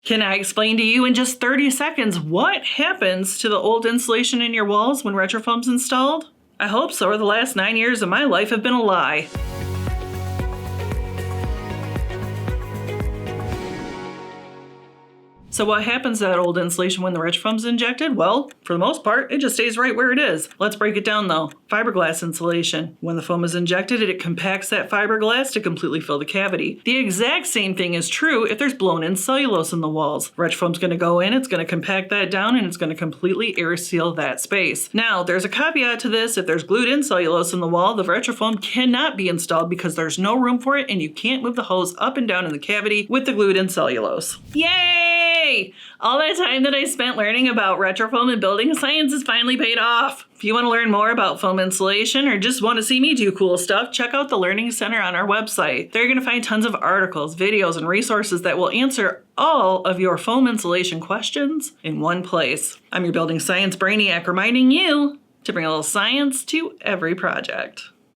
Can I explain to you in just 30 seconds what happens to the old insulation in your walls when RetroFoam's installed? I hope so, or the last 9 years of my life have been a lie. So what happens to that old insulation when the RetroFoam's injected? Well, for the most part, it just stays right where it is. Let's break it down though. Fiberglass insulation. When the foam is injected, it compacts that fiberglass to completely fill the cavity. The exact same thing is true if there's blown-in cellulose in the walls. RetroFoam's going to go in, it's going to compact that down, and it's going to completely air seal that space. Now, there's a caveat to this. If there's glued-in cellulose in the wall, the RetroFoam cannot be installed because there's no room for it, and you can't move the hose up and down in the cavity with the glued-in cellulose. Yay! All that time that I spent learning about RetroFoam and building science has finally paid off. If you want to learn more about foam insulation or just want to see me do cool stuff, check out the Learning Center on our website. There you're going to find tons of articles, videos, and resources that will answer all of your foam insulation questions in one place. I'm your building science brainiac reminding you to bring a little science to every project.